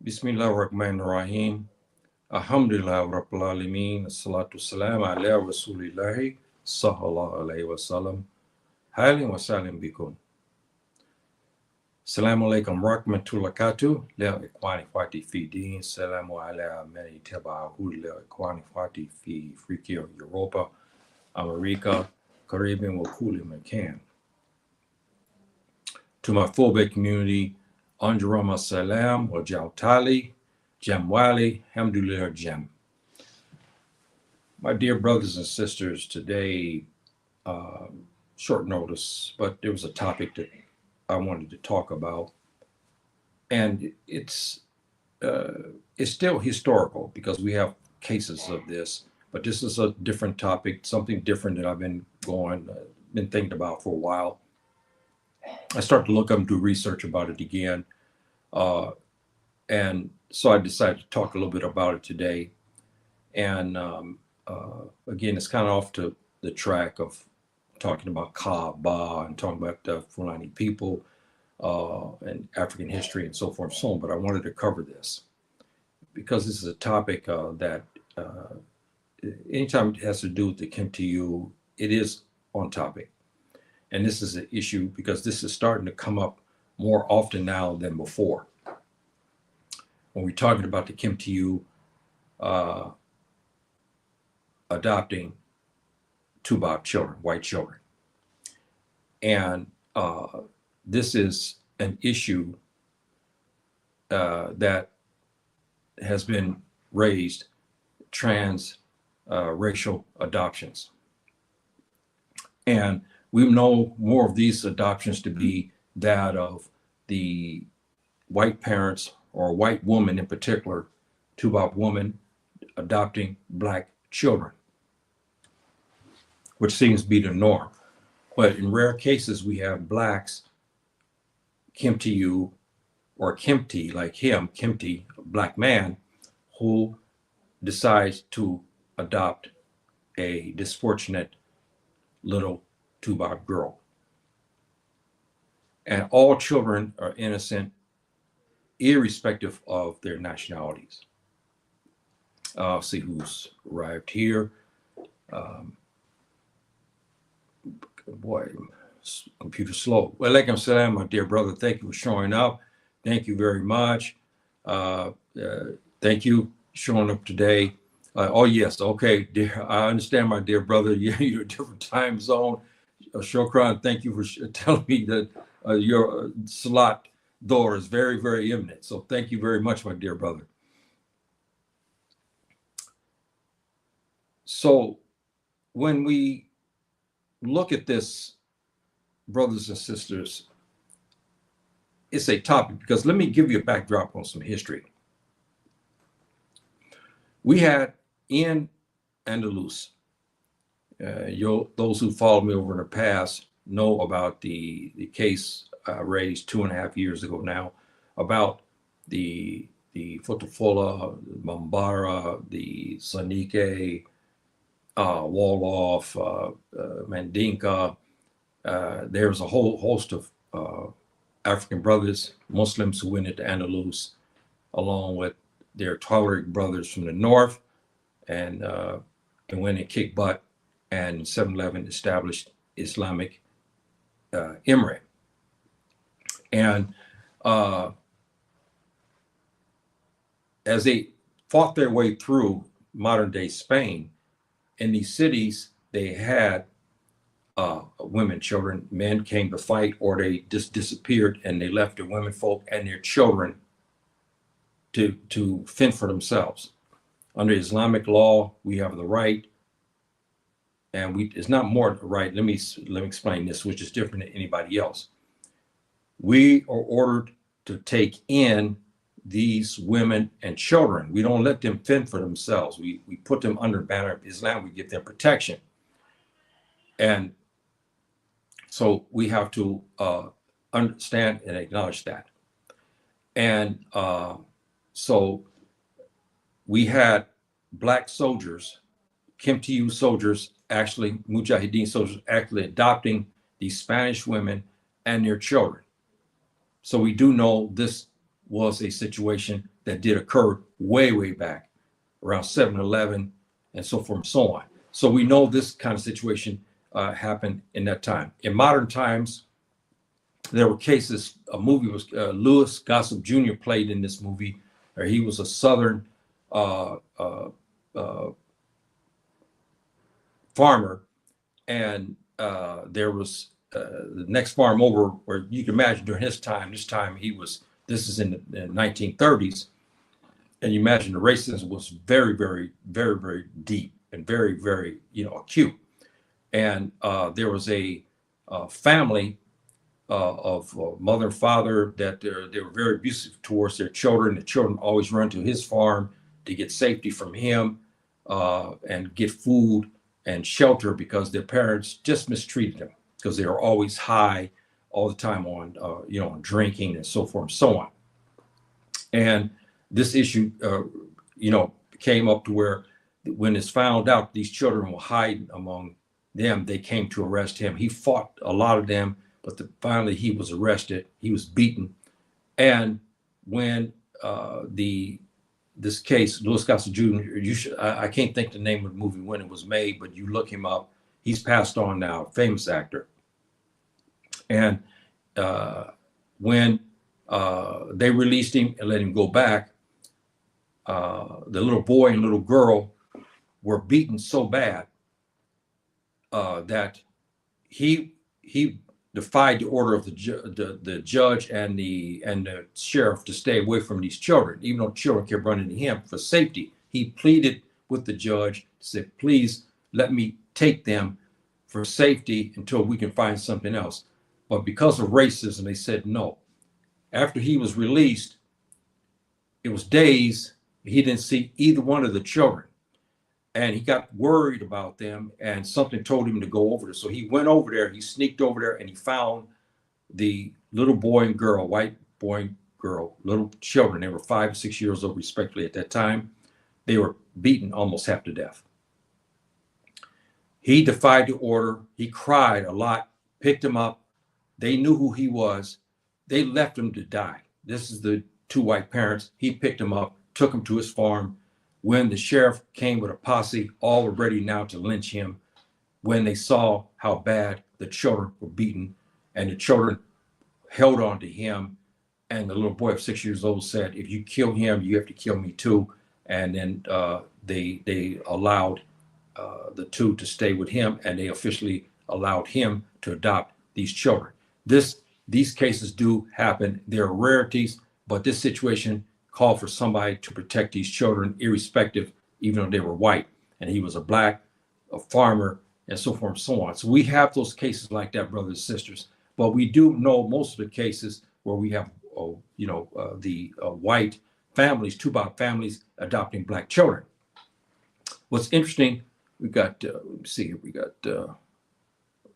Bismillahirrahmanirrahim. Alhamdulillah Rabbil Alameen. Assalatu salam ala Rasulillahi sallallahu alayhi wa sallam. Halim wa salim bikum. Assalamu alaikum rahmatullahi wabarakatuh. Leo ikhwani fati fi din. Salamu ala mani tabahu leo ikhwani fati fi Afrika, Europa, America, Caribbean, wa kulli makan. To my full-bait community, Anjurama Salam wa Jautali, Jamwali, Hamdulillah Jam. My dear brothers and sisters, today, short notice, but there was a topic that I wanted to talk about. And it's still historical because we have cases of this, but this is a different topic, something different that I've been thinking about for a while. I started to look up and do research about it again. And so I decided to talk a little bit about it today. And again, it's kind of off to the track of talking about Kaaba and talking about the Fulani people and African history and so forth and so on. But I wanted to cover this because this is a topic that anytime it has to do with the Kemtiyu, it is on topic. And this is an issue because this is starting to come up more often now than before. When we're talking about the Kemtiyu adopting Toubab children, white children. And this is an issue that has been raised, trans racial adoptions. And we know more of these adoptions to be that of the white parents or a white woman in particular, Toubab woman, adopting Black children, which seems to be the norm. But in rare cases, we have Blacks, Kemtiyu, or Kemti, like him, Kemti, a Black man, who decides to adopt a disfortunate little Toubab girl. And all children are innocent, irrespective of their nationalities. I'll see who's arrived here. Boy, computer slow. Well, alaikum salam, my dear brother. Thank you for showing up. Thank you very much. Thank you showing up today. Oh, yes. Okay, dear. I understand, my dear brother. You're a different time zone. Shokran, thank you for telling me that your slot door is very, very imminent. So thank you very much, my dear brother. So when we look at this, brothers and sisters, it's a topic because let me give you a backdrop on some history. We had in Andalus, those who followed me over in the past know about the case raised 2.5 years ago now about the Fotofola, Mambara, the Sanike, Wolof, Mandinka. There was a whole host of African brothers, Muslims who went into Andalus, along with their Tuareg brothers from the north, and went and kicked butt, and 711 established Islamic Emirate. And as they fought their way through modern day Spain, in these cities, they had women, children, men came to fight, or they just disappeared and they left their women folk and their children to fend for themselves. Under Islamic law, we have the right, and it's not more right. Let me explain this, which is different than anybody else. We are ordered to take in these women and children. We don't let them fend for themselves. We put them under banner of Islam. We give them protection. And so we have to understand and acknowledge that. And so we had Black soldiers, Kemtiyu soldiers, actually Mujahideen soldiers, actually adopting these Spanish women and their children. So we do know this was a situation that did occur way, way back around 7/11 and so forth and so on. So we know this kind of situation happened in that time. In modern times, there were cases. A movie was Louis Gossett Jr. played in this movie. He was a Southern uh, uh, uh, farmer, and there was the next farm over where you can imagine during his time. This is in the 1930s, and you imagine the racism was very, very, very, very deep and very, very, acute. And there was a family of mother and father that they were very abusive towards their children. The children always run to his farm to get safety from him and get food and shelter because their parents just mistreated them because they were always high all the time on, on drinking and so forth and so on. And this issue, came up to where when it's found out these children were hiding among them, they came to arrest him. He fought a lot of them, but finally he was arrested. He was beaten. And when this case, Louis Gossett Jr., I can't think the name of the movie when it was made, but you look him up. He's passed on now, famous actor. And when they released him and let him go back, the little boy and little girl were beaten so bad that he defied the order of the judge and the sheriff to stay away from these children, even though children kept running to him for safety. He pleaded with the judge, said, "Please let me take them for safety until we can find something else." But because of racism, they said no. After he was released, it was days he didn't see either one of the children. And he got worried about them, and something told him to go over there. So he went over there, he sneaked over there, and he found the little boy and girl, white boy and girl, little children. They were 5 and 6 years old, respectively, at that time. They were beaten almost half to death. He defied the order. He cried a lot, picked him up. They knew who he was. They left him to die. This is the two white parents. He picked him up, took him to his farm. When the sheriff came with a posse, all were ready now to lynch him. When they saw how bad the children were beaten, and the children held on to him, and the little boy of 6 years old said, "If you kill him, you have to kill me too." And then they allowed the two to stay with him, and they officially allowed him to adopt these children. These cases do happen. They're rarities, but this situation called for somebody to protect these children, irrespective, even though they were white, and he was a black, a farmer, and so forth and so on. So we have those cases like that, brothers and sisters. But we do know most of the cases where we have, the white families, Toubab families, adopting black children. What's interesting, we got, let me see here, we got,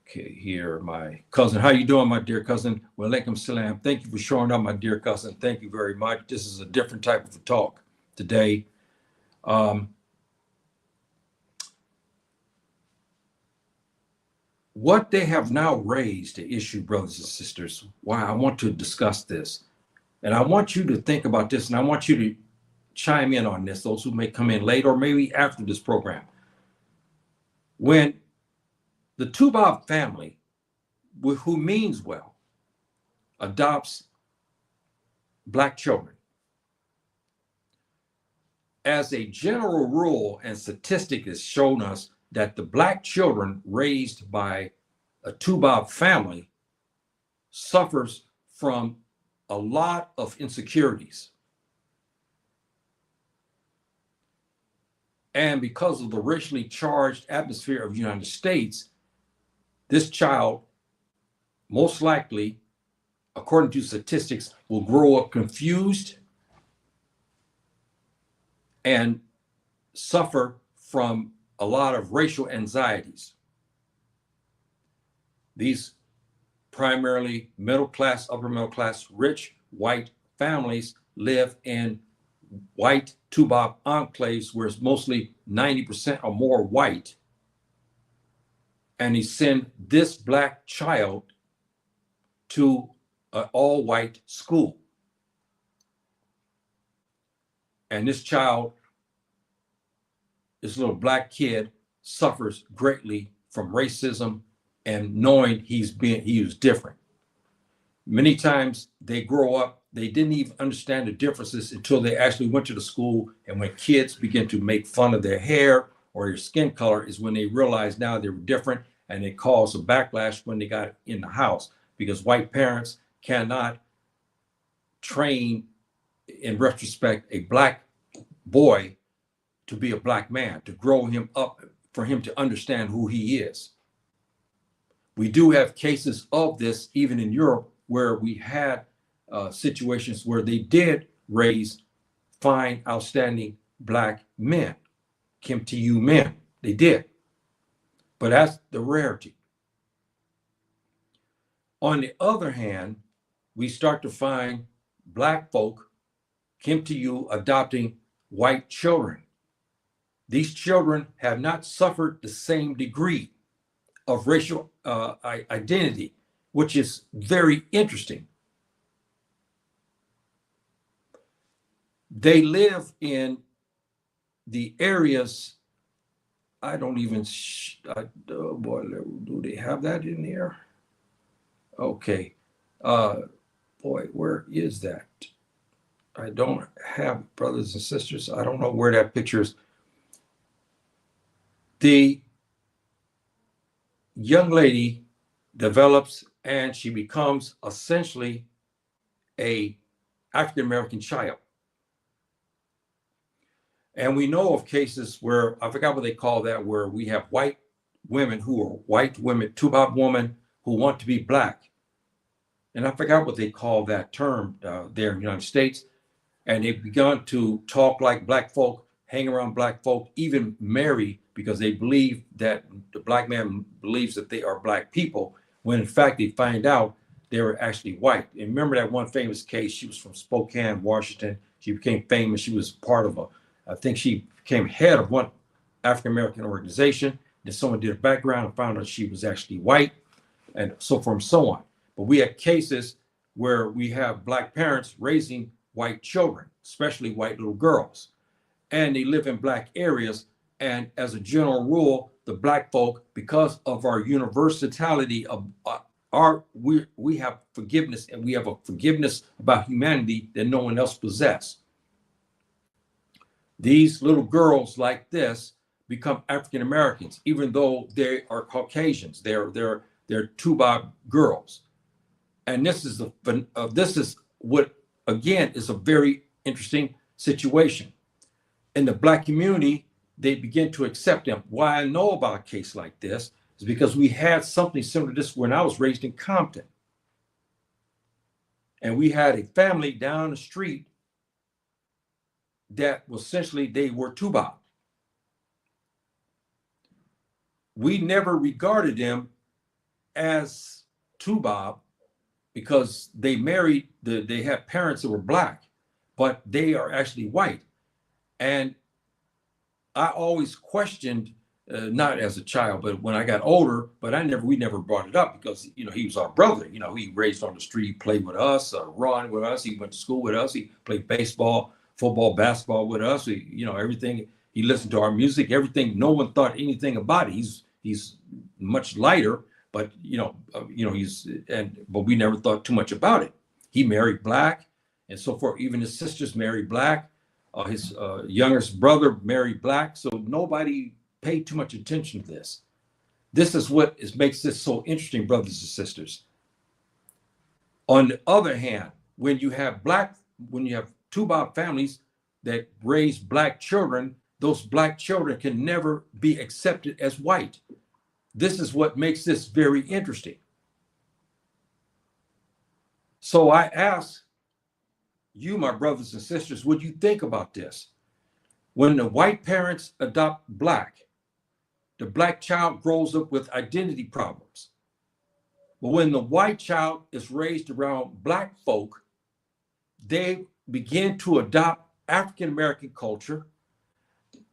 okay, here, my cousin. How you doing, my dear cousin? Wa alaikum salam. Thank you for showing up, my dear cousin. Thank you very much. This is a different type of a talk today. What they have now raised the issue, brothers and sisters, why I want to discuss this. And I want you to think about this, and I want you to chime in on this, those who may come in late or maybe after this program. When the Toubab family, who means well, adopts black children, as a general rule, and statistic has shown us that the black children raised by a Toubab family suffers from a lot of insecurities. And because of the racially charged atmosphere of the United States, this child, most likely, according to statistics, will grow up confused and suffer from a lot of racial anxieties. These primarily middle class, upper middle class, rich white families live in white Toubab enclaves where it's mostly 90% or more white. And he sent this black child to an all-white school. And this child, this little black kid, suffers greatly from racism and knowing he was different. Many times they grow up, they didn't even understand the differences until they actually went to the school. And when kids begin to make fun of their hair or their skin color is when they realize now they were different, and it caused a backlash when they got in the house, because white parents cannot train, in retrospect, a black boy to be a black man, to grow him up, for him to understand who he is. We do have cases of this even in Europe, where we had situations where they did raise fine, outstanding black men, Kemtiyu men. They did. But that's the rarity. On the other hand, we start to find black folk, Kemtiyu, adopting white children. These children have not suffered the same degree of racial identity, which is very interesting. They live in the areas, I don't even, oh boy, do they have that in here? Okay. Boy, where is that? I don't have, brothers and sisters. I don't know where that picture is. The young lady develops and she becomes essentially a African-American child. And we know of cases where, I forgot what they call that, where we have white women who are white women, Toubab women who want to be black. And I forgot what they call that term there in the United States. And they've begun to talk like black folk, hang around black folk, even marry, because they believe that the black man believes that they are black people, when in fact they find out they were actually white. And remember that one famous case, she was from Spokane, Washington. She became famous. She was part of I think she became head of one African-American organization. Then someone did a background and found out she was actually white, and so forth and so on. But we have cases where we have black parents raising white children, especially white little girls, and they live in black areas. And as a general rule, the black folk, because of our universality of we have forgiveness, and we have a forgiveness about humanity that no one else possesses. These little girls like this become African Americans, even though they are Caucasians. They're Toubab girls, and this is what, again, is a very interesting situation. In the black community, they begin to accept them. Why I know about a case like this is because we had something similar to this when I was raised in Compton, and we had a family down the street that was essentially, they were Toubab. We never regarded them as Toubab because they married, they had parents that were black, but they are actually white. And I always questioned, not as a child, but when I got older, but we never brought it up because, he was our brother. He raised on the street, he played with us, run with us. He went to school with us. He played baseball, football, basketball with us. Everything. He listened to our music, everything. No one thought anything about it. He's much lighter, but but we never thought too much about it. He married black and so forth. Even his sisters married black. His youngest brother married black. So nobody paid too much attention to this. This is what makes this so interesting, brothers and sisters. On the other hand, when you have Toubab families that raise black children, those black children can never be accepted as white. This is what makes this very interesting. So I ask you, my brothers and sisters, what do you think about this? When the white parents adopt black, the black child grows up with identity problems. But when the white child is raised around black folk, they begin to adopt African-American culture.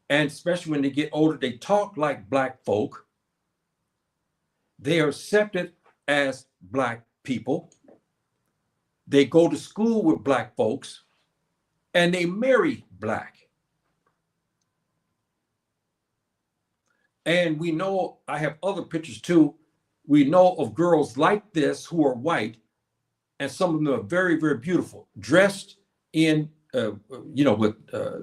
And especially when they get older, they talk like black folk. They are accepted as black people. They go to school with black folks. and they marry black. And we know, I have other pictures too. We know of girls like this who are white, and some of them are very, very beautiful, dressed in, with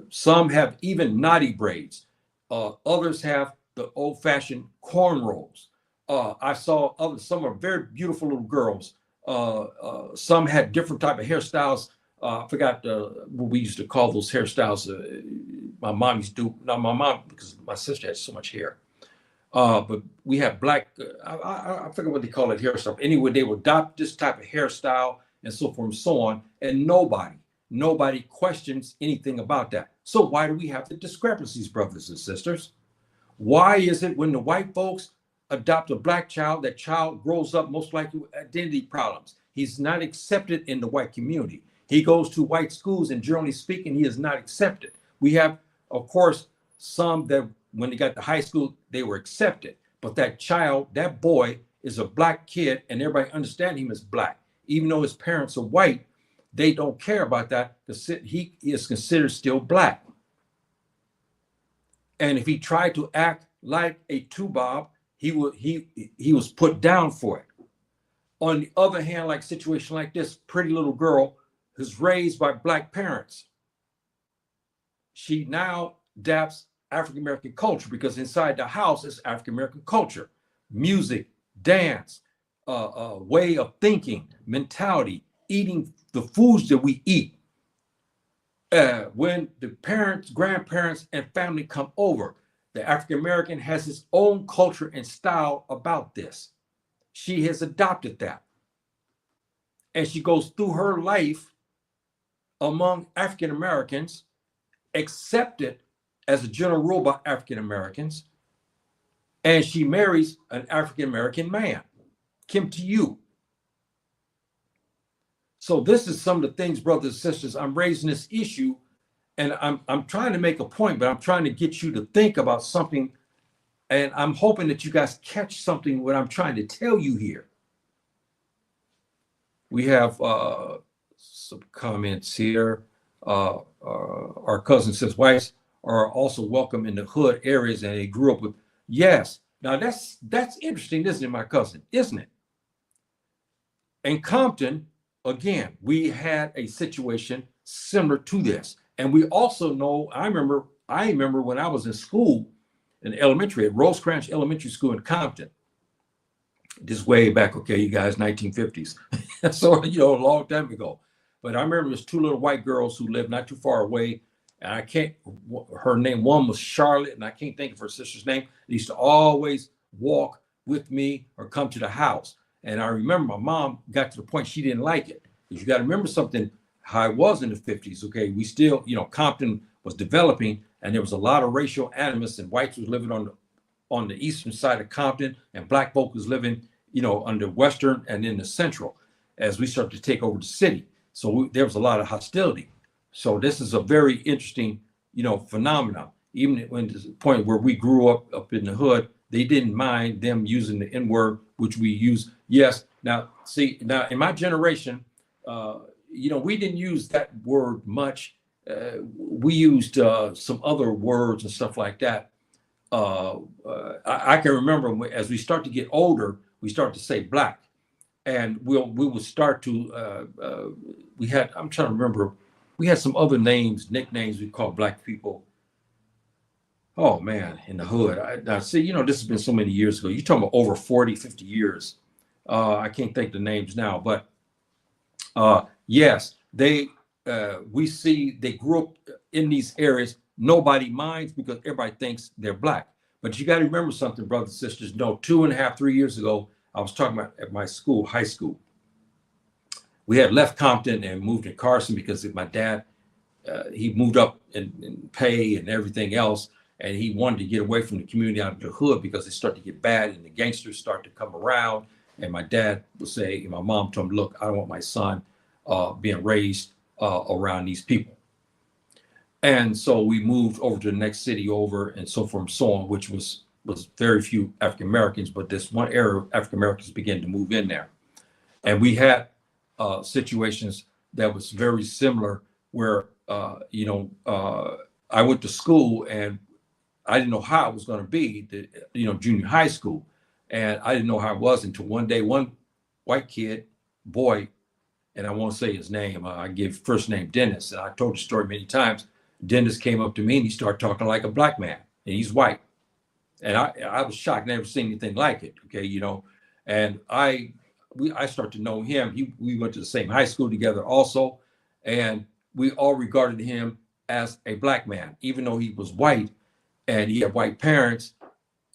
some have even naughty braids. Others have the old-fashioned cornrows. I saw others, some are very beautiful little girls. Some had different type of hairstyles. I forgot what we used to call those hairstyles. My mom used to do, not my mom, because my sister had so much hair. But we have black, I forget what they call it, hairstyle. Anyway, they would adopt this type of hairstyle and so forth and so on. And nobody questions anything about that. So why do we have the discrepancies, brothers and sisters? Why is it when the white folks adopt a black child, that child grows up most likely with identity problems? He's not accepted in the white community. He goes to white schools, and generally speaking, he is not accepted. We have, of course, some that when they got to high school, they were accepted. But that child, that boy, is a black kid, and everybody understands him as black. Even though his parents are white, they don't care about that because he is considered still black. And if he tried to act like a Toubab, he was put down for it. On the other hand, like a situation like this, pretty little girl who's raised by black parents, she now adapts African-American culture, because inside the house is African-American culture, music, dance, way of thinking, mentality, eating the foods that we eat. When the parents, grandparents, and family come over, the African-American has his own culture and style about this. She has adopted that. And she goes through her life among African-Americans, accepted as a general rule by African Americans, and she marries an African American man, Kemtiyu. So this is some of the things, brothers and sisters, I'm raising this issue, and I'm trying to make a point, but I'm trying to get you to think about something, and I'm hoping that you guys catch something what I'm trying to tell you here. We have some comments here. Our cousin says whites are also welcome in the hood areas, and they grew up with. Yes. Now that's interesting, isn't it, my cousin? Isn't it? In Compton, again, we had a situation similar to this, and we also know. I remember when I was in school, in elementary at Rosecrans Elementary School in Compton. This way back, okay, you guys, 1950s. So a long time ago. But I remember there's two little white girls who lived not too far away. And her name, one was Charlotte, and I can't think of her sister's name. They used to always walk with me or come to the house. And I remember my mom got to the point she didn't like it. Because you got to remember something, how it was in the 50s, okay? We still, Compton was developing, and there was a lot of racial animus, and whites was living on the eastern side of Compton, and black folk was living, on the western and in the central as we started to take over the city. So there was a lot of hostility. So this is a very interesting, phenomenon. Even when to the point where we grew up in the hood, they didn't mind them using the N-word, which we use. Yes. Now in my generation, we didn't use that word much. We used some other words and stuff like that. I can remember as we start to get older, we start to say black, and we would start to. I'm trying to remember. We had some other nicknames we called black people. Oh man, in the hood. Now see, this has been so many years ago. You're talking about over 40, 50 years. I can't think the names now, but yes, we see they grew up in these areas. Nobody minds because everybody thinks they're black. But you got to remember something, brothers and sisters. No, 2.5, 3 years ago, I was talking about at my school, high school. We had left Compton and moved to Carson because my dad, he moved up in pay and everything else. And he wanted to get away from the community out of the hood because it started to get bad and the gangsters start to come around. And my dad would say, and my mom told him, look, I don't want my son being raised around these people. And so we moved over to the next city over and so forth and so on, which was very few African Americans, but this one area of African Americans began to move in there. And we had situations that was very similar where I went to school and I didn't know how it was going to be, junior high school. And I didn't know how it was until one day, one white kid, boy, and I won't say his name. I give first name Dennis. And I told the story many times. Dennis came up to me and he started talking like a black man, and he's white. And I was shocked, never seen anything like it. Okay, and I started to know him. We went to the same high school together also, and we all regarded him as a black man, even though he was white and he had white parents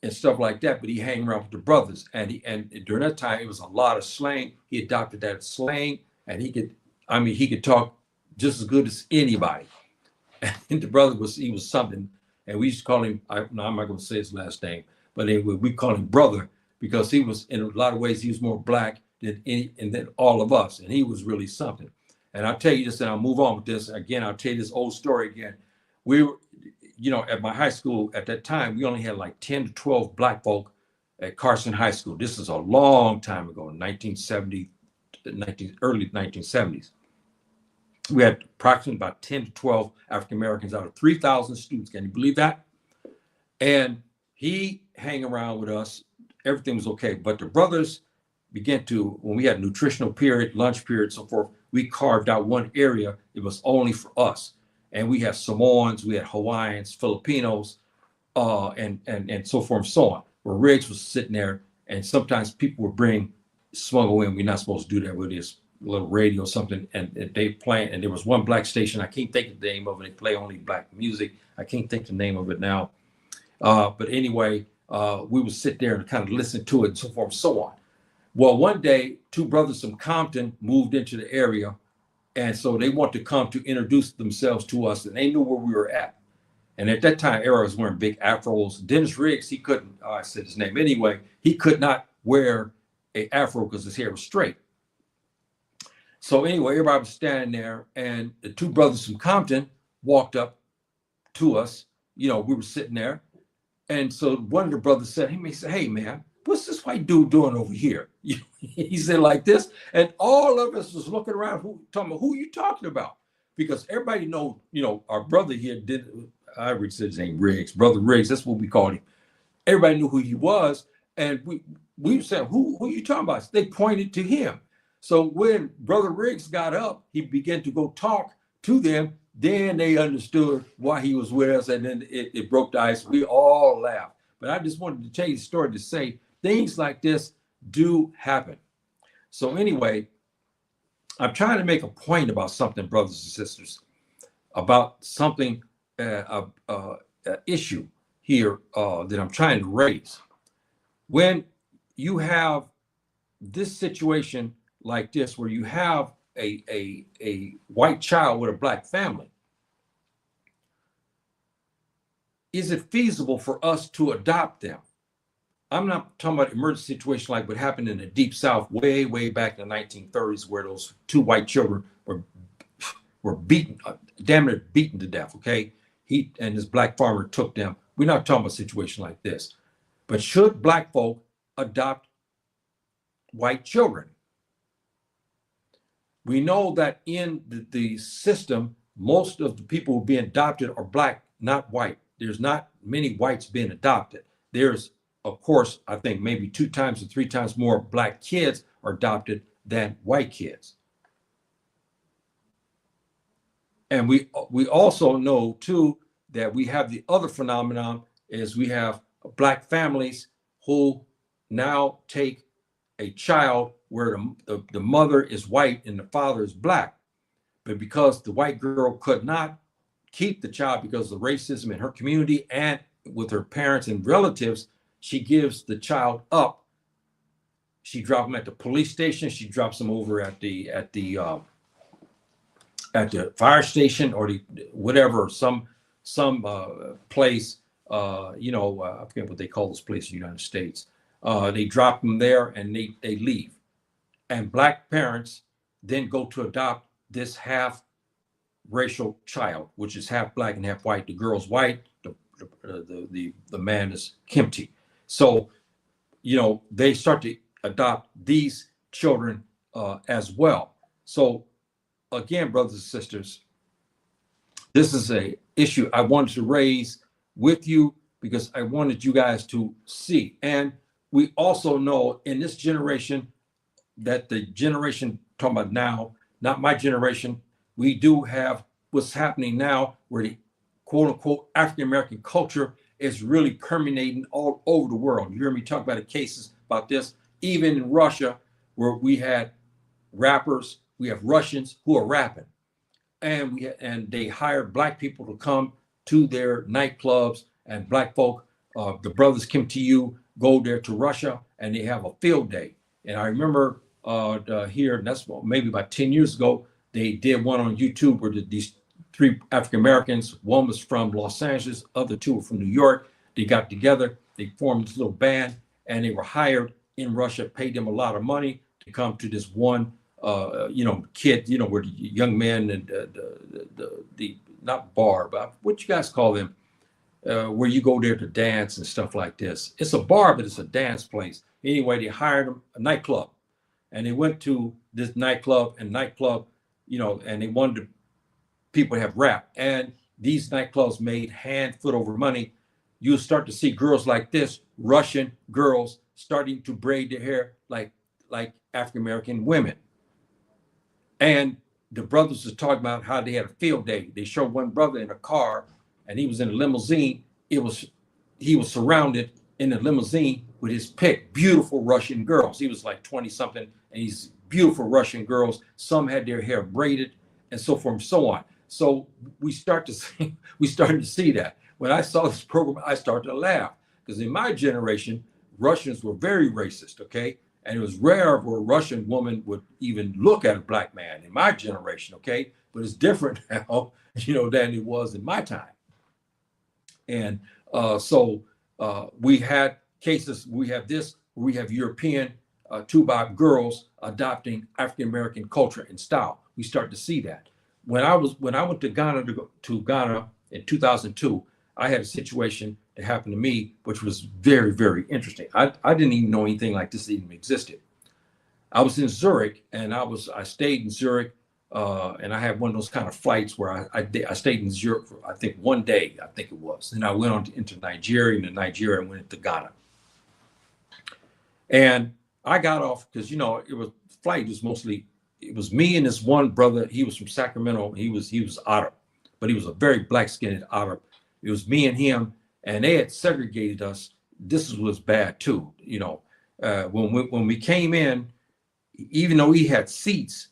and stuff like that. But he hang around with the brothers, and during that time it was a lot of slang. He adopted that slang, and he could talk just as good as anybody. And the brother he was something, and we used to call him. I'm not going to say his last name, but anyway, we call him brother because he was, in a lot of ways, he was more black than all of us, and he was really something. And I'll tell you this, and I'll move on with this again. I'll tell you this old story again. We were, at my high school at that time, we only had like 10 to 12 black folk at Carson High School. This is a long time ago, 1970, early 1970s. We had approximately about 10 to 12 African Americans out of 3,000 students. Can you believe that? And he hang around with us. Everything was okay. But the brothers began to, when we had nutritional period, lunch period, so forth, we carved out one area. It was only for us. And we had Samoans, we had Hawaiians, Filipinos, and so forth and so on. Where Riggs was sitting there, and sometimes people would smuggle in. We're not supposed to do that with this little radio or something, and they play. And there was one black station. I can't think of the name of it. They play only black music. I can't think the name of it now. But anyway, we would sit there and kind of listen to it and so forth and so on. Well, one day, two brothers from Compton moved into the area. And so they wanted to come to introduce themselves to us, and they knew where we were at. And at that time, Era was wearing big afros. Dennis Riggs, he couldn't, I said his name anyway, he could not wear an afro because his hair was straight. So anyway, everybody was standing there, and the two brothers from Compton walked up to us. We were sitting there. And so one of the brothers said, hey, man, what's this white dude doing over here? He said like this, and all of us was looking around, talking about who you talking about, because everybody know, our brother here I said his name Riggs, brother Riggs. That's what we called him. Everybody knew who he was, and we said, who you talking about? They pointed to him. So when brother Riggs got up, he began to go talk to them. Then they understood why he was with us, and then it broke the ice. We all laughed. But I just wanted to tell you the story to say things like this do happen. So anyway, I'm trying to make a point about something, brothers and sisters, about something, issue here that I'm trying to raise. When you have this situation like this, where you have a white child with a black family, is it feasible for us to adopt them? I'm not talking about emergency situation like what happened in the Deep South way, way back in the 1930s, where those two white children were beaten, damn near beaten to death, okay? He and his black farmer took them. We're not talking about a situation like this. But should black folk adopt white children? We know that in the system, most of the people who are being adopted are black, not white. There's not many whites being adopted. There's, of course, I think maybe 2 times or 3 times more black kids are adopted than white kids. And we also know too that we have the other phenomenon is we have black families who now take a child where the mother is white and the father is black. But because the white girl could not keep the child because of the racism in her community and with her parents and relatives, she gives the child up. She drops him at the police station. She drops him over at the fire station or whatever, some place. I forget what they call those places in the United States. They drop them there and they leave. And black parents then go to adopt this half racial child, which is half black and half white. The girl's white, the man is Kemtiyu. So, they start to adopt these children as well. So again, brothers and sisters, This is a issue I wanted to raise with you because I wanted you guys to see. And we also know in this generation that the generation talking about now, not my generation, we do have what's happening now where the quote unquote African American culture is really permeating all over the world. You hear me talk about the cases about this, even in Russia, where we had rappers, we have Russians who are rapping, and they hire black people to come to their nightclubs, and black folk, the the.Kemtiyu, go there to Russia, and they have a field day. And I remember here, and that's maybe about 10 years ago, they did one on YouTube where these three African Americans, one was from Los Angeles, other two were from New York. They got together, they formed this little band, and they were hired in Russia, paid them a lot of money to come to this one kid, where the young men and the not bar, but what you guys call them, where you go there to dance and stuff like this. It's a bar, but it's a dance place. Anyway, they hired them a nightclub, and they went to this nightclub, and they wanted people to have rap, and these nightclubs made hand foot over money. You'll start to see girls like this, Russian girls, starting to braid their hair like African American women. And the brothers were talking about how they had a field day. They showed one brother in a car, and he was in a limousine. He was surrounded in a limousine with his pick, beautiful Russian girls. He was like 20 something, and these beautiful Russian girls. Some had their hair braided, and so forth and so on. So we started to see that. When I saw this program, I started to laugh, because in my generation, Russians were very racist. Okay. And it was rare for a Russian woman would even look at a black man in my generation, okay? But it's different now, than it was in my time. And so we had cases, we have European Toubab girls adopting African American culture and style. We start to see that. When I went to Ghana in 2002, I had a situation that happened to me, which was very, very interesting. I didn't even know anything like this even existed. I was in Zurich, and I stayed in Zurich, and I had one of those kind of flights where I stayed in Zurich for, I think, one day, I think it was. And I went on into Nigeria, and in Nigeria I went into Ghana. And I got off because it was me and this one brother. He was from Sacramento. He was Arab, but he was a very black-skinned Arab. It was me and him, and they had segregated us. This was bad too. When we came in, even though we had seats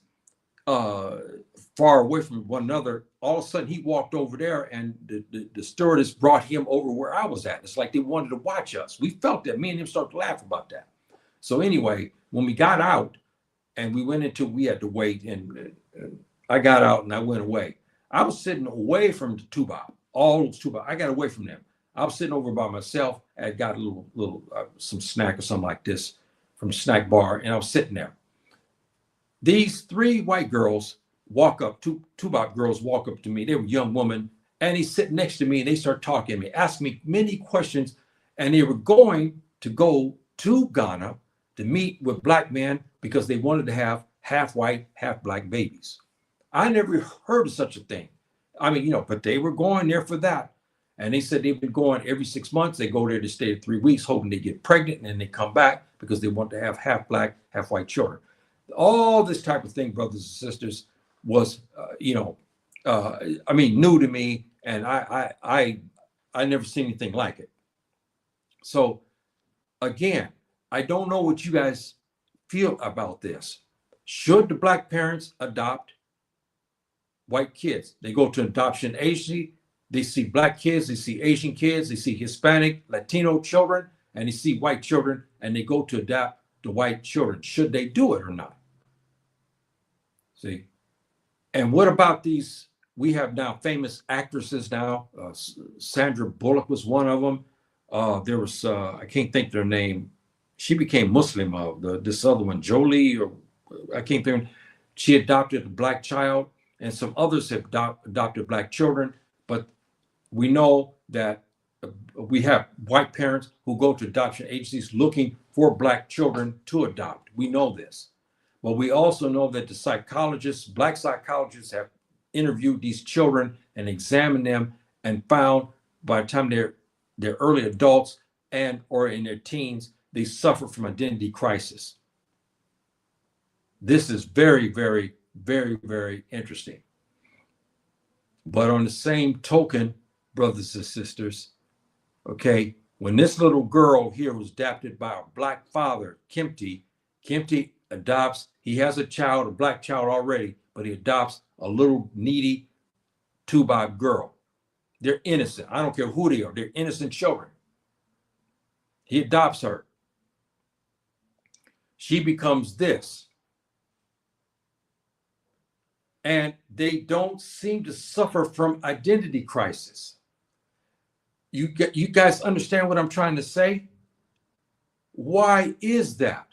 far away from one another, all of a sudden he walked over there, and the stewardess brought him over where I was at. It's like they wanted to watch us. We felt that. Me and him started to laugh about that. So anyway, when we got out and we had to wait, and I got out and I went away. I was sitting away from the Toubab. All those Toubab. I got away from them. I was sitting over by myself. I had got a little some snack or something like this from the snack bar, and I was sitting there. These three white girls Toubab girls walk up to me. They were young women, and they sit next to me, and they start talking to me, asking me many questions, and they were going to go to Ghana to meet with black men because they wanted to have half white, half black babies. I never heard of such a thing. I mean, but they were going there for that. And they said they've been going every 6 months. They go there to stay 3 weeks, hoping they get pregnant, and then they come back because they want to have half black, half white children. All this type of thing, brothers and sisters, was, new to me. And I never seen anything like it. So again, I don't know what you guys feel about this. Should the black parents adopt white kids? They go to an adoption agency, they see black kids, they see Asian kids, they see Hispanic, Latino children, and they see white children, and they go to adopt the white children. Should they do it or not? See? And what about these? We have now famous actresses now. Sandra Bullock was one of them. There was, I can't think their name. She became Muslim. This other one, Jolie, or I can't think. She adopted a black child, and some others have adopted black children. But we know that we have white parents who go to adoption agencies looking for black children to adopt. We know this. But we also know that the psychologists, black psychologists, have interviewed these children and examined them and found by the time they're early adults and or in their teens, they suffer from identity crisis. This is very, very, very, very interesting. But on the same token, brothers and sisters, okay, when this little girl here was adopted by a black father, Kemtiyu adopts, he has a child, a black child already, but he adopts a little needy Toubab girl. They're innocent. I don't care who they are. They're innocent children. He adopts her. She becomes this. And they don't seem to suffer from identity crisis. You guys understand what I'm trying to say? Why is that?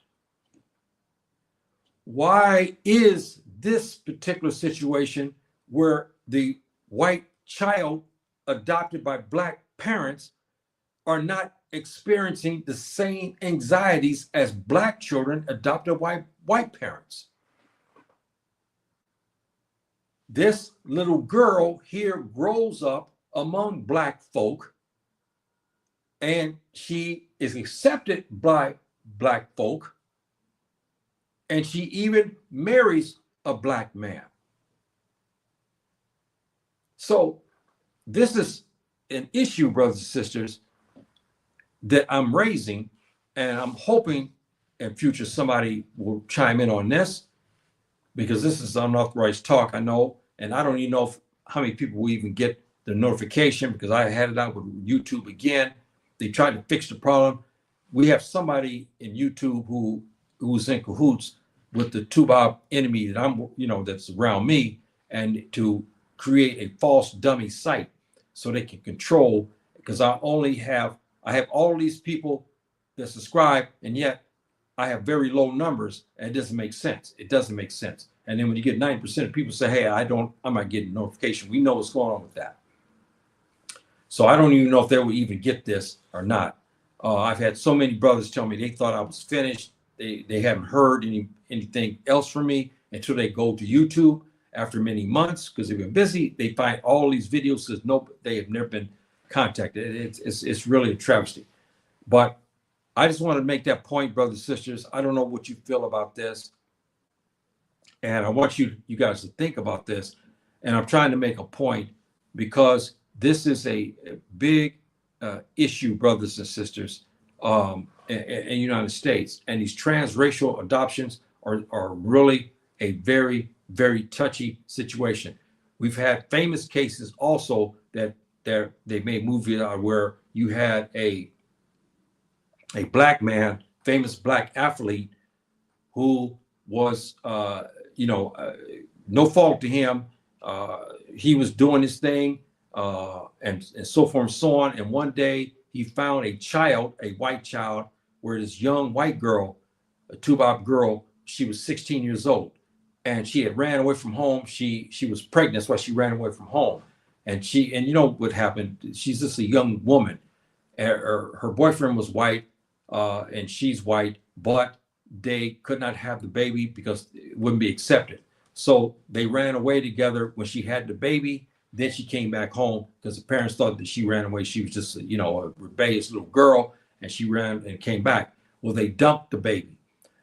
Why is this particular situation where the white child adopted by black parents are not experiencing the same anxieties as black children adopted by white parents? This little girl here grows up among black folk, and she is accepted by black folk, and she even marries a black man. So this is an issue, brothers and sisters, that I'm raising, and I'm hoping in future somebody will chime in on this, because this is unauthorized talk, I know, and I don't even know how many people will even get the notification, because I had it out with YouTube again. They tried to fix the problem. We have somebody in YouTube who's in cahoots with the Toubab enemy that I'm, that's around me, and to create a false dummy site so they can control, because I have all these people that subscribe, and yet I have very low numbers, and it doesn't make sense. It doesn't make sense. And then when you get 90% of people say, hey, I'm not getting notification. We know what's going on with that. So I don't even know if they will even get this or not. I've had so many brothers tell me they thought I was finished. They haven't heard anything else from me until they go to YouTube after many months, because they've been busy. They find all these videos, says nope, they have never been contacted. It's really a travesty. But I just want to make that point, brothers and sisters. I don't know what you feel about this, and I want you guys to think about this. And I'm trying to make a point, because this is a big issue, brothers and sisters, in the United States. And these transracial adoptions are really a very, very touchy situation. We've had famous cases also that they made movies out where you had a black man, famous black athlete, who was, no fault to him. He was doing his thing, and so forth and so on. And one day he found a child, a white child, where this young white girl, a Toubab girl, she was 16 years old, and she had ran away from home. She was pregnant, that's why she ran away from home. And you know what happened? She's just a young woman. Her boyfriend was white, and she's white, but they could not have the baby because it wouldn't be accepted. So they ran away together when she had the baby. Then she came back home because the parents thought that she ran away. She was just, a rebellious little girl, and she ran and came back. Well, they dumped the baby.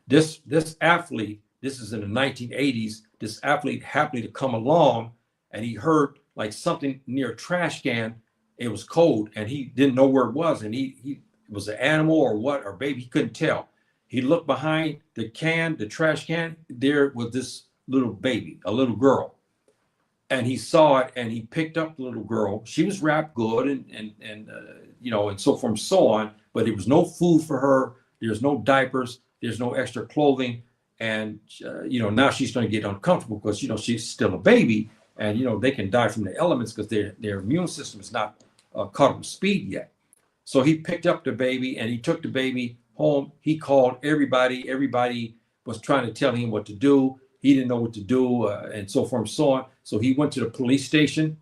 This athlete, this is in the 1980s, this athlete happened to come along, and he heard like something near a trash can. It was cold, and he didn't know where it was, and he was an animal or what, or baby, he couldn't tell. He looked behind the trash can, there was this little baby, a little girl. And he saw it, and he picked up the little girl. She was wrapped good, and so forth and so on. But there was no food for her. There's no diapers. There's no extra clothing. And now she's going to get uncomfortable because she's still a baby, and they can die from the elements because their immune system is not caught up with speed yet. So he picked up the baby, and he took the baby home. He called everybody. Everybody was trying to tell him what to do. He didn't know what to do, and so forth and so on. So he went to the police station,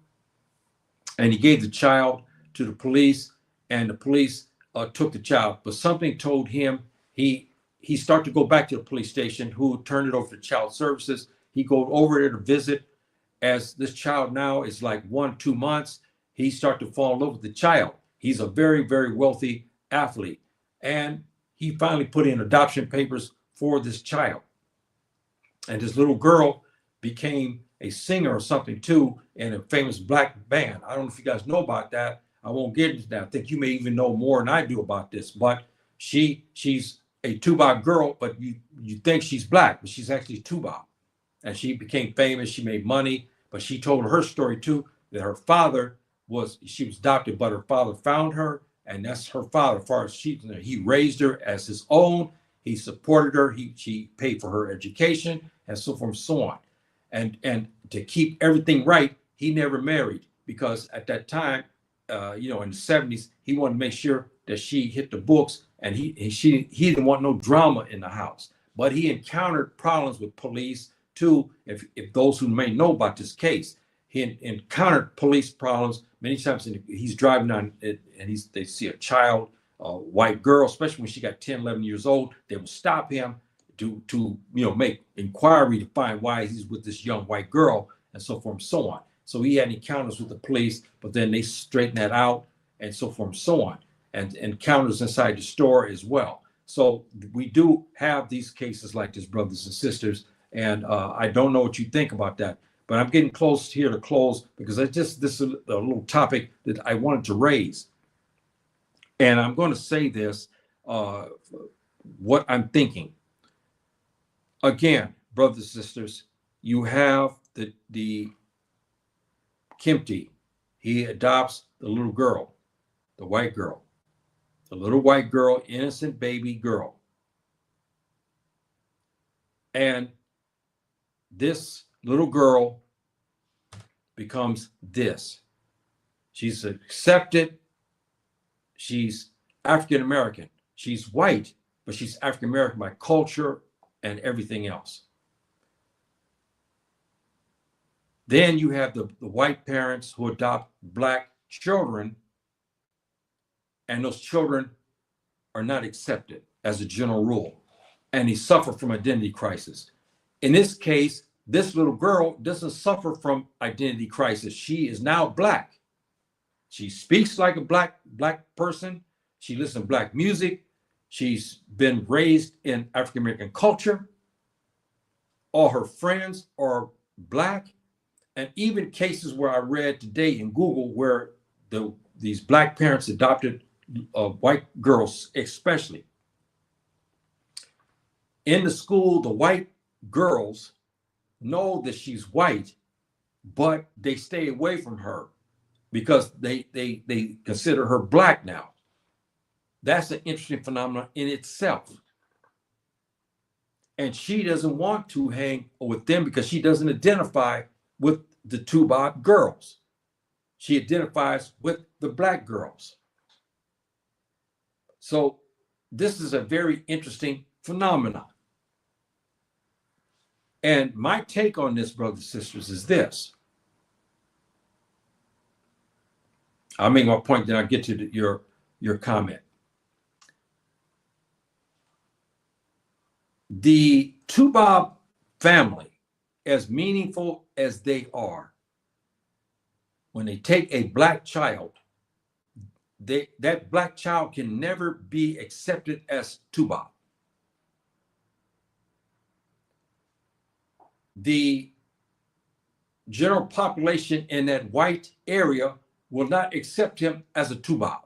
and he gave the child to the police, and the police took the child. But something told him, he started to go back to the police station, who turned it over to child services. He goes over there to visit, as this child now is like 1, 2 months, he started to fall in love with the child. He's a very, very wealthy athlete. And he finally put in adoption papers for this child. And this little girl became a singer or something too in a famous black band. I don't know if you guys know about that. I won't get into that. I think you may even know more than I do about this. But she's a Toubab girl, but you think she's black, but she's actually Toubab. And she became famous. She made money, but she told her story too, that her father she was adopted, but her father found her, and that's her father. As far as he raised her as his own. He supported her. She paid for her education, and so forth and so on. And to keep everything right, he never married, because at that time, in the 70s, he wanted to make sure that she hit the books, and he didn't want no drama in the house. But he encountered problems with police too. If those who may know about this case, he encountered police problems many times. He's driving on it, and they see a child, a white girl, especially when she got 10, 11 years old. They will stop him to make inquiry to find why he's with this young white girl, and so forth and so on. So he had encounters with the police, but then they straighten that out, and so forth and so on, and encounters inside the store as well. So we do have these cases like this, brothers and sisters, and I don't know what you think about that, but I'm getting close here to close, because this is a little topic that I wanted to raise. And I'm going to say this, what I'm thinking. Again, brothers and sisters, you have the Kemtiyu. He adopts the little girl, the white girl, the little white girl, innocent baby girl. And this little girl becomes this. She's accepted. She's African American. She's white, but she's African American by culture and everything else. Then you have the white parents who adopt black children, and those children are not accepted as a general rule, and they suffer from identity crisis. In this case, this little girl doesn't suffer from identity crisis. She is now black. She speaks like a black person. She listens to black music. She's been raised in African American culture. All her friends are black. And even cases where I read today in Google where these black parents adopted white girls, especially. In the school, the white girls know that she's white, but they stay away from her because they consider her black now. That's an interesting phenomenon in itself. And she doesn't want to hang with them because she doesn't identify with the Toubab girls. She identifies with the black girls. So this is a very interesting phenomenon. And my take on this, brothers and sisters, is this. I'll make my point, then I'll get to your comment. The Toubab family, as meaningful as they are, when they take a black child, that black child can never be accepted as Toubab. The general population in that white area will not accept him as a Toubab.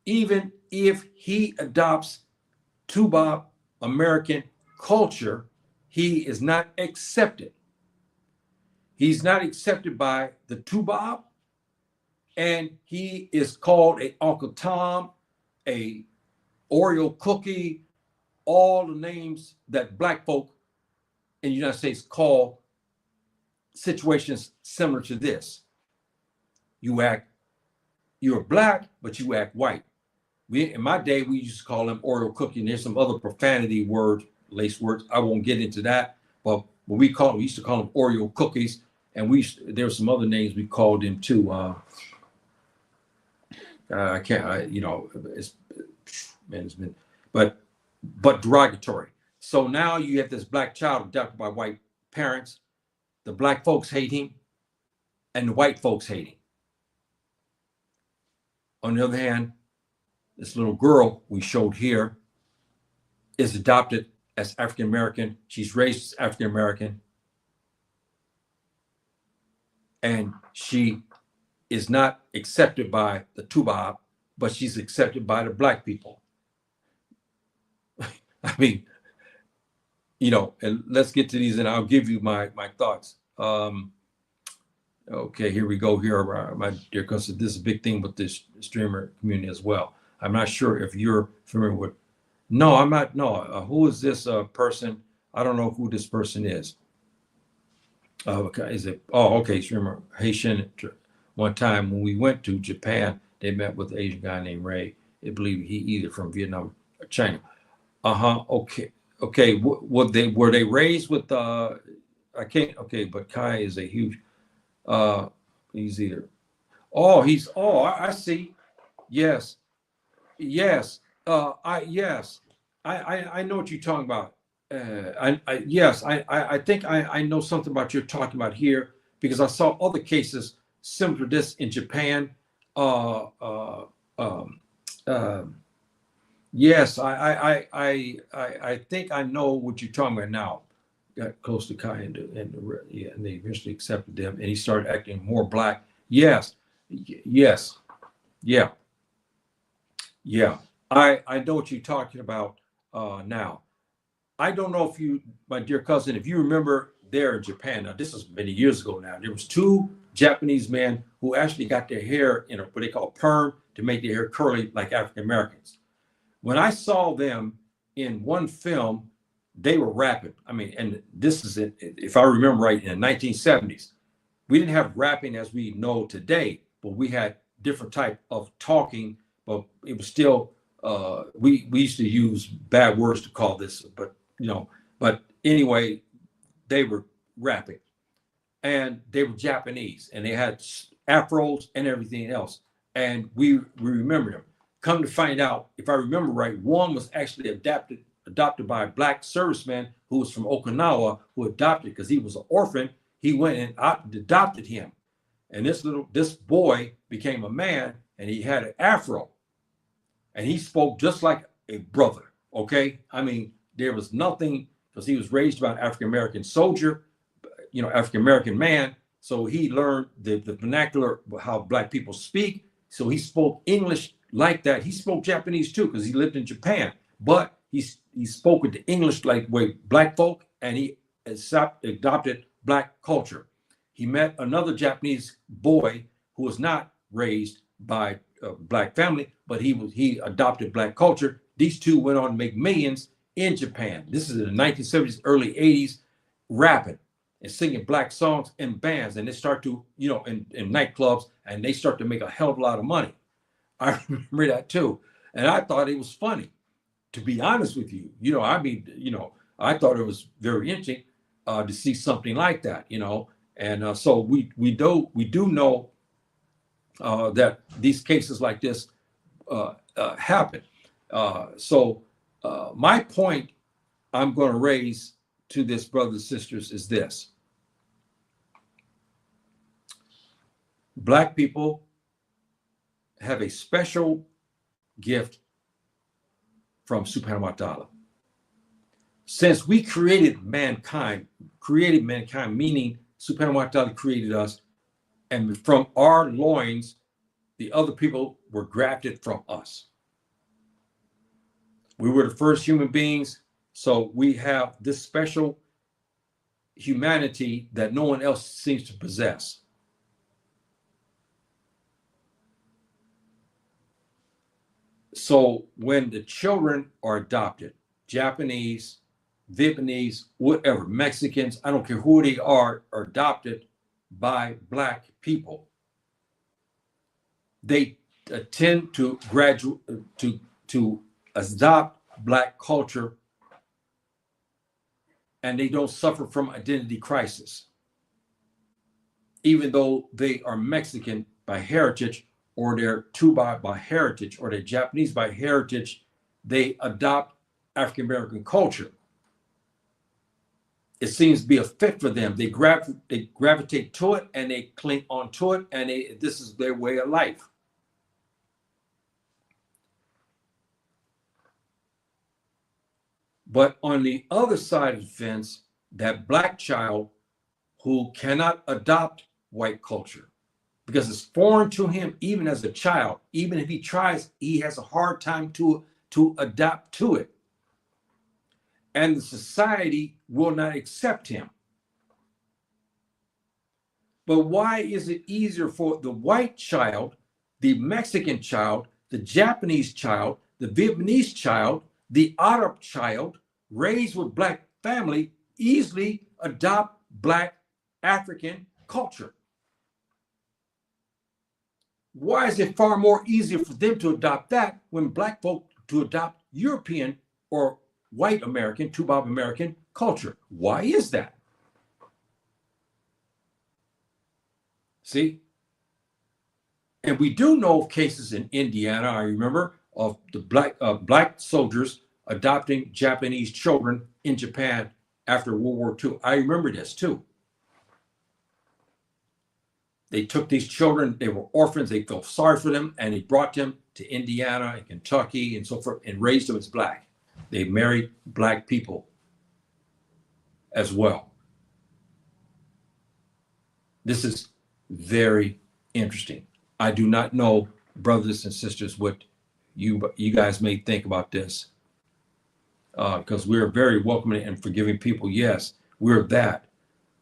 Even if he adopts Toubab American culture, he is not accepted. He's not accepted by the Toubab, and he is called a Uncle Tom, a Oreo cookie, all the names that black folk in the United States call situations similar to this. You're black, but you act white. In my day, we used to call them Oreo cookie, and there's some other profanity lace words. I won't get into that, but we used to call them Oreo cookies, and there were some other names we called them too. It's been, but derogatory. So now you have this black child adopted by white parents, the black folks hate him, and the white folks hate him. On the other hand, this little girl we showed here is adopted as African American. She's raised as African American. And she is not accepted by the Toubab, but she's accepted by the black people. I mean, you know, and let's get to these and I'll give you my thoughts. Okay, here we go here, my dear cousin. This is a big thing with this streamer community as well. I'm not sure if you're familiar with, no, I'm not, no. Who is this person? I don't know who this person is. Okay, is it, oh, okay, streamer, Haitian. One time when we went to Japan, they met with an Asian guy named Ray. I believe he either from Vietnam or China. Okay. Okay, were they raised with I can't, okay, but Kai is a huge he's either, oh, I see. Yes. Yes. I know what you're talking about. I think I know something about you're talking about here because I saw other cases similar to this in Japan. Yes, I think I know what you're talking about now. Got close to Kai and they eventually accepted them, and he started acting more black. Yes, yes, yeah. I know what you're talking about now. I don't know if you, my dear cousin, if you remember there in Japan. Now this was many years ago. Now there was two Japanese men who actually got their hair in what they call perm to make their hair curly like African Americans. When I saw them in one film, they were rapping. I mean, and this is it, if I remember right, in the 1970s. We didn't have rapping as we know today, but we had different type of talking, but it was still, we used to use bad words to call this, but but anyway, they were rapping and they were Japanese and they had afros and everything else. And we remember them. Come to find out, if I remember right, one was actually adopted by a black serviceman who was from Okinawa, who adopted because he was an orphan. He went and adopted him. And this boy became a man and he had an afro. And he spoke just like a brother. Okay. I mean, there was nothing because he was raised by an African-American soldier, African-American man. So he learned the vernacular, how black people speak. So he spoke English like that. He spoke Japanese too, because he lived in Japan, but he spoke with the English like way black folk, and he adopted black culture. He met another Japanese boy who was not raised by a black family, but he adopted black culture. These two went on to make millions in Japan. This is in the 1970s, early 80s, rapping and singing black songs in bands. And they start to, in nightclubs, and they start to make a hell of a lot of money. I remember that too. And I thought it was funny, to be honest with you. I thought it was very interesting to see something like that, And so we do know that these cases like this happen. So my point I'm going to raise to this, brothers and sisters, is this. Black people have a special gift from Subhanahu wa Ta'ala. Since we created mankind, meaning Subhanahu wa Ta'ala created us, and from our loins, the other people were grafted from us. We were the first human beings, so we have this special humanity that no one else seems to possess. So when the children are adopted, Japanese, Vietnamese, whatever, Mexicans, I don't care who they are adopted by black people, they tend to adopt black culture, and they don't suffer from identity crisis, even though they are Mexican by heritage, or they're Toubab by heritage, or they're Japanese by heritage. They adopt African American culture. it seems to be a fit for them. They gravitate to it and they cling onto it, and this is their way of life. But on the other side of the fence, that black child who cannot adopt white culture because it's foreign to him, even as a child, even if he tries, he has a hard time to adapt to it. And the society will not accept him. But why is it easier for the white child, the Mexican child, the Japanese child, the Vietnamese child, the Arab child, raised with black family, easily adopt black African culture? Why is it far more easier for them to adopt that when black folk to adopt European or white American, Toubab American culture? Why is that? See? And we do know of cases in Indiana, I remember, of the black soldiers adopting Japanese children in Japan after World War II. I remember this too. They took these children, they were orphans, they felt sorry for them, and they brought them to Indiana and Kentucky and so forth and raised them as black. They married black people as well. This is very interesting. I do not know, brothers and sisters, what you guys may think about this, because we're very welcoming and forgiving people. Yes, we're that.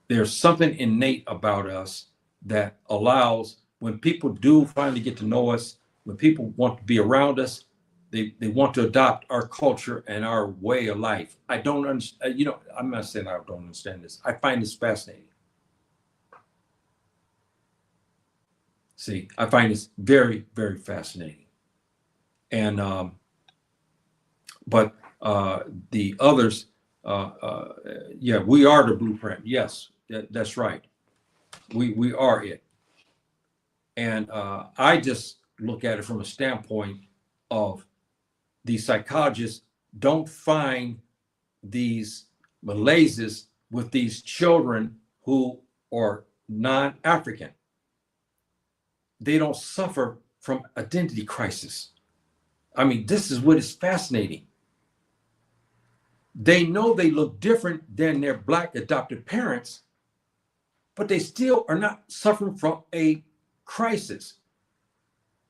There's something innate about us that allows, when people do finally get to know us, when people want to be around us, they want to adopt our culture and our way of life. I don't understand, I'm not saying I don't understand this. I find this fascinating. See, I find this very, very fascinating. And, but the others, yeah, we are the blueprint. Yes, that's right. We are it. And I just look at it from a standpoint of the psychologists don't find these malaises with these children who are non-African. They don't suffer from identity crisis. I mean, this is what is fascinating. They know they look different than their black adopted parents, but they still are not suffering from a crisis.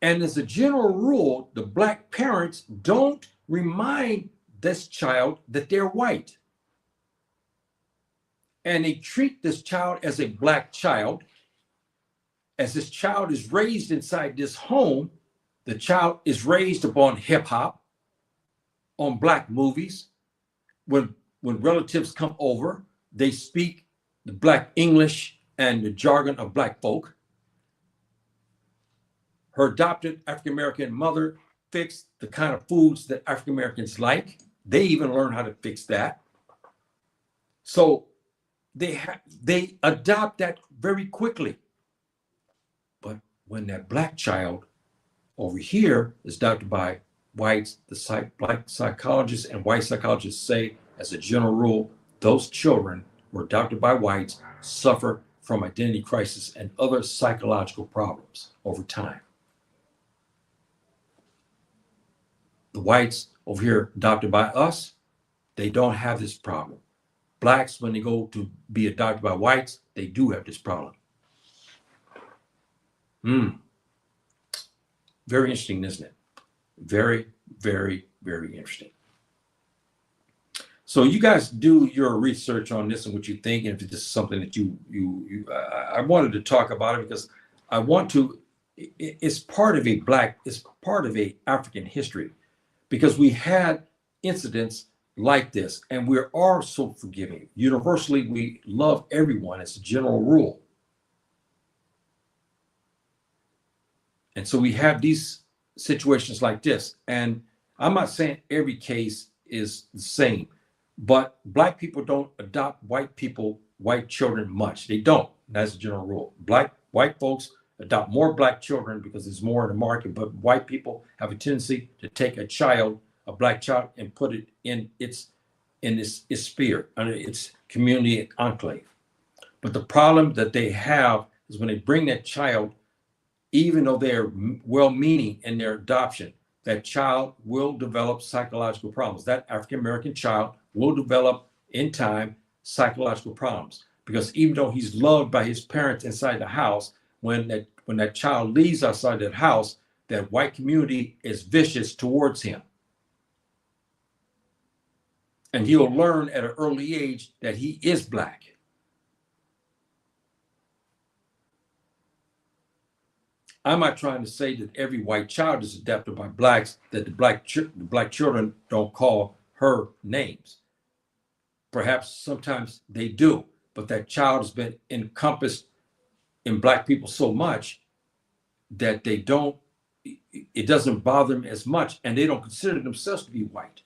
And as a general rule, the black parents don't remind this child that they're white. And they treat this child as a black child. As this child is raised inside this home, the child is raised upon hip hop, on black movies. When relatives come over, they speak the black English and the jargon of black folk. Her adopted African-American mother fixed the kind of foods that African-Americans like. They even learn how to fix that. So they adopt that very quickly. But when that black child over here is adopted by whites, black psychologists and white psychologists say, as a general rule, those children who are adopted by whites suffer from identity crisis and other psychological problems over time. The whites over here adopted by us, they don't have this problem. Blacks, when they go to be adopted by whites, they do have this problem. Very interesting, isn't it? Very, very, very interesting. So you guys do your research on this and what you think, and if this is something that I wanted to talk about it because I want to. It's part of it's part of a African history, because we had incidents like this, and we are so forgiving. Universally, we love everyone as a general rule. And so we have these situations like this. And I'm not saying every case is the same, but black people don't adopt white children much. They don't. That's a general rule. White folks adopt more black children because there's more in the market, but white people have a tendency to take a black child, and put it in its in its sphere, under its community enclave. But the problem that they have is when they bring that child, even though they're well-meaning in their adoption, that child will develop psychological problems. That African American child will develop in time psychological problems, because even though he's loved by his parents inside the house, when that child leaves outside that house, that white community is vicious towards him. And he'll learn at an early age that he is black. I'm not trying to say that every white child is adopted by blacks, that the black children don't call her names. Perhaps sometimes they do, but that child has been encompassed in black people so much that it doesn't bother them as much, and they don't consider themselves to be white.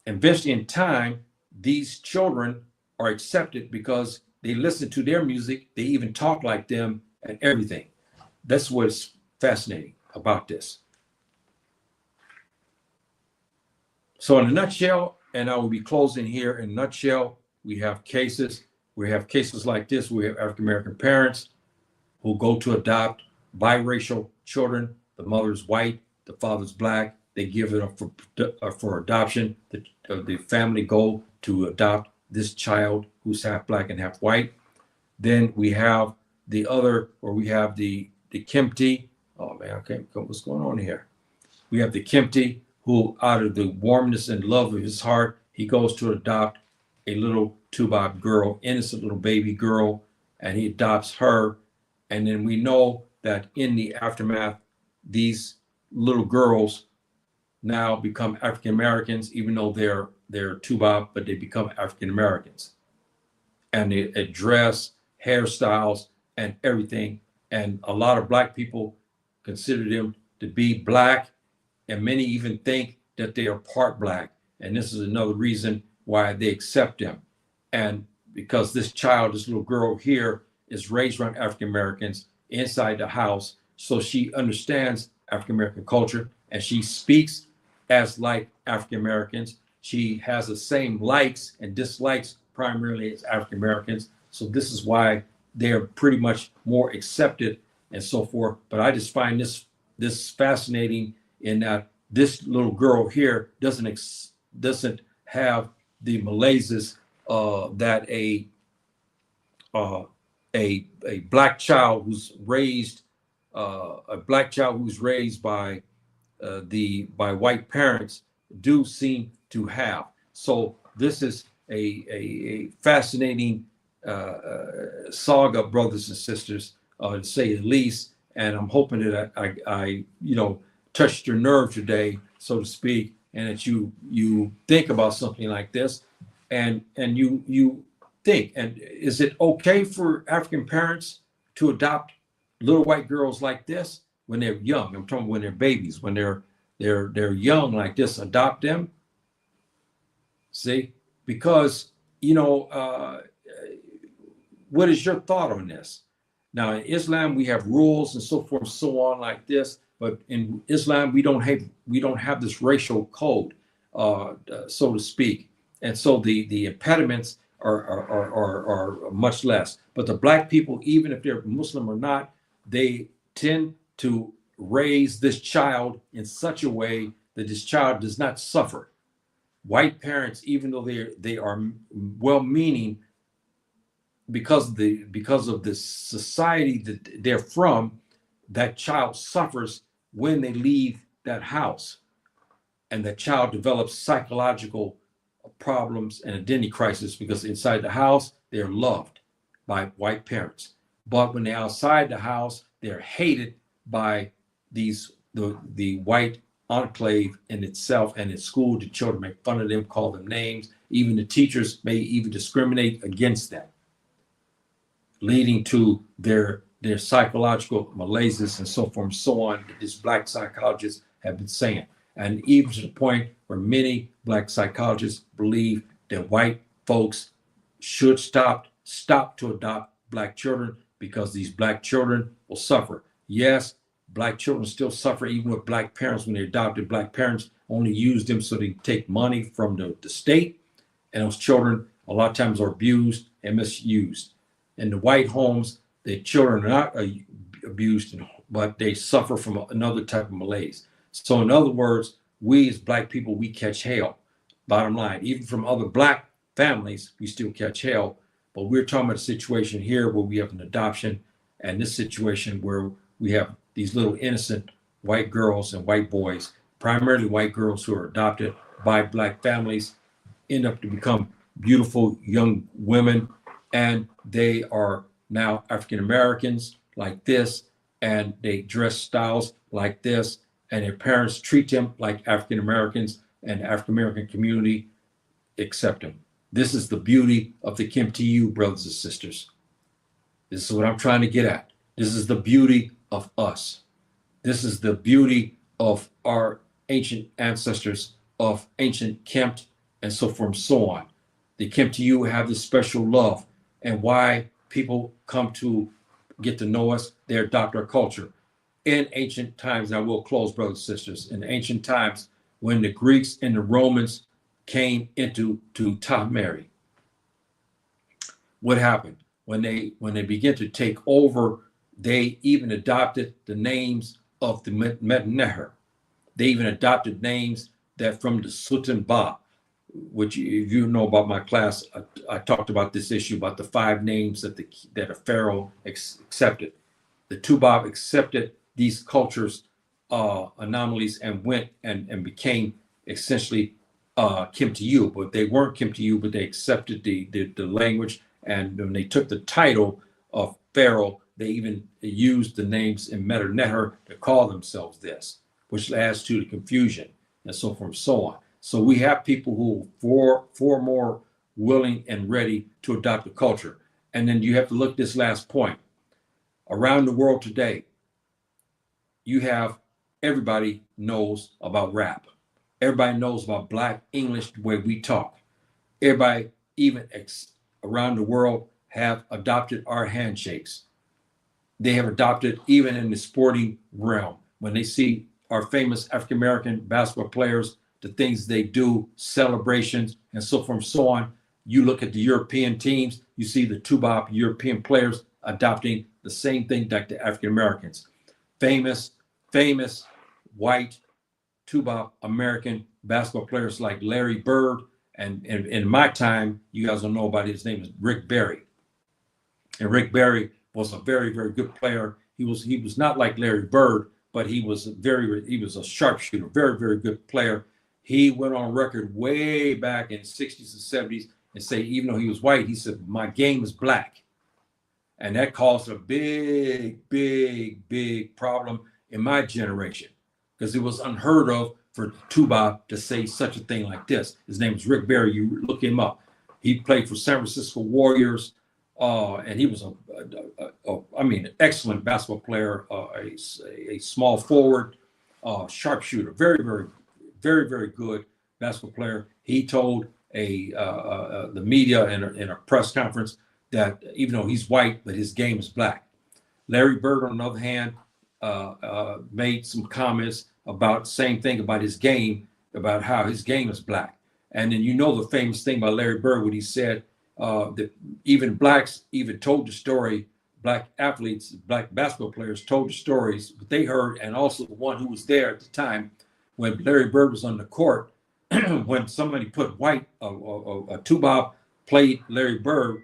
And eventually in time, these children are accepted because they listen to their music, they even talk like them and everything. That's what's fascinating about this. So in a nutshell, and I will be closing here, in a nutshell, we have cases like this. We have African American parents who go to adopt biracial children. The mother's white, the father's black. They give it up for adoption. The family go to adopt this child who's half black and half white. Then we have the Kemtiyu. Oh man, okay, what's going on here? We have the Kemtiyu, who out of the warmness and love of his heart, he goes to adopt a little Toubab girl, innocent little baby girl, and he adopts her. And then we know that in the aftermath, these little girls now become African Americans, even though they're Toubab, but they become African Americans. And they dress, hairstyles, and everything. And a lot of black people consider them to be black, and many even think that they are part black. And this is another reason why they accept them. And because this little girl here, is raised around African Americans inside the house, so she understands African American culture, and she speaks as like African Americans. She has the same likes and dislikes primarily as African Americans. So this is why they're pretty much more accepted and so forth. But I just find this fascinating in that this little girl here doesn't have the malaises that a black child who's raised by white parents do seem to have. So this is a fascinating saga, brothers and sisters, to say the least. And I'm hoping that I touched your nerve today, so to speak, and that you think about something like this, and you think, and is it okay for African parents to adopt little white girls like this when they're young? I'm talking when they're babies, when they're young like this, adopt them. See, because what is your thought on this? Now in Islam we have rules and so forth and so on like this, but in Islam we don't have this racial code, so to speak, and so the impediments are much less. But the black people, even if they're Muslim or not, they tend to raise this child in such a way that this child does not suffer. White parents, even though they are well-meaning, because of the society that they're from, that child suffers when they leave that house, and that child develops psychological problems and identity crisis, because inside the house they're loved by white parents, but when they're outside the house they're hated by the white enclave in itself. And in school the children make fun of them, call them names, even the teachers may even discriminate against them, leading to their psychological malaises and so forth and so on, that these black psychologists have been saying. And even to the point where many black psychologists believe that white folks should stop to adopt black children, because these black children will suffer. Yes, black children still suffer even with black parents when they're adopted black parents, only use them so they take money from the state. And those children a lot of times are abused and misused. In the white homes, the children are not abused, but they suffer from another type of malaise. So in other words, we as black people, we catch hell. Bottom line, even from other black families, we still catch hell. But we're talking about a situation here where we have an adoption, and this situation where we have these little innocent white girls and white boys, primarily white girls who are adopted by black families, end up to become beautiful young women, and they are now African Americans like this, and they dress styles like this, and their parents treat them like African Americans, and the African American community accept them. This is the beauty of the Kemtiyu, brothers and sisters. This is what I'm trying to get at. This is the beauty of us. This is the beauty of our ancient ancestors, of ancient Kemt, and so forth and so on. The Kemtiyu have this special love, and why people come to get to know us, they adopt our culture. In ancient times, now we'll close, brothers and sisters, in ancient times, when the Greeks and the Romans came into the.Toubab, what happened? When they began to take over, they even adopted the names of the Medneher. They even adopted names that from the the.Toubab, which, if you know about my class, I talked about this issue about the 5 names that a pharaoh accepted. The the.Toubab accepted these cultures anomalies and went and became essentially Kemtiyu, but they weren't Kemtiyu, but they accepted the language, and when they took the title of pharaoh, they even used the names in Medneher to call themselves this, which adds to the confusion, and so forth and so on. So we have people who far more willing and ready to adopt the culture. And then you have to look at this last point. Around the world today, you have everybody knows about rap. Everybody knows about Black English, the way we talk. Everybody, even around the world, have adopted our handshakes. They have adopted even in the sporting realm. When they see our famous African-American basketball players, the things they do, celebrations, and so forth and so on. You look at the European teams, you see the the.Toubab European players adopting the same thing like the African Americans. Famous white the.Toubab American basketball players like Larry Bird, and in my time, you guys don't know about his name is Rick Barry. And Rick Barry was a very, very good player. He was not like Larry Bird, but he was a sharpshooter, very, very good player. He went on record way back in the 60s and 70s and say, even though he was white, he said, my game is black. And that caused a big, big, big problem in my generation, because it was unheard of for the.Toubab to say such a thing like this. His name is Rick Barry. You look him up. He played for San Francisco Warriors, and he was an excellent basketball player, a small forward, sharpshooter, very, very, very, very good basketball player. He told the media in a press conference that even though he's white, but his game is black. Larry Bird, on the other hand, made some comments about the same thing about his game, about how his game is black. And then you know the famous thing about Larry Bird, what he said, that even blacks even told the story, black athletes, black basketball players told the stories, but they heard, and also the one who was there at the time when Larry Bird was on the court, when somebody put white, a the.Toubab played Larry Bird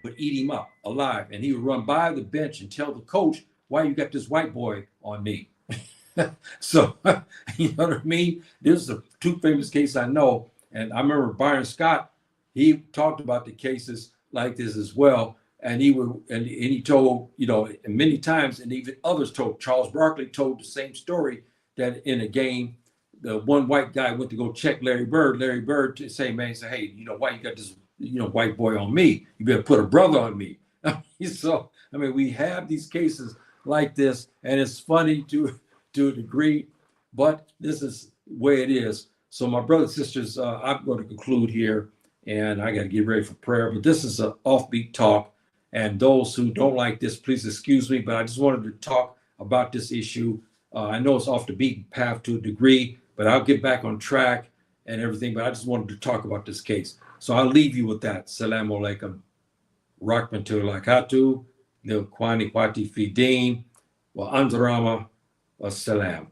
would eat him up alive, and he would run by the bench and tell the coach, why you got this white boy on me? So, you know what I mean? This is the 2 famous cases I know. And I remember Byron Scott, he talked about the cases like this as well. And he told, many times, and even others told, Charles Barkley told the same story, that in a game, the one white guy went to go check Larry Bird. Larry Bird to say, man, he said, hey, why you got this, white boy on me? You better put a brother on me. So, we have these cases like this, and it's funny to a degree, but this is the way it is. So my brothers and sisters, I'm going to conclude here, and I got to get ready for prayer, but this is an offbeat talk, and those who don't like this, please excuse me, but I just wanted to talk about this issue. I know it's off the beaten path to a degree, But I'll get back on track and everything. But I just wanted to talk about this case. So I'll leave you with that. Salaam alaikum. Rahmatullah Kwani Kwati Fidin. Wa Anzarama. Wassalam.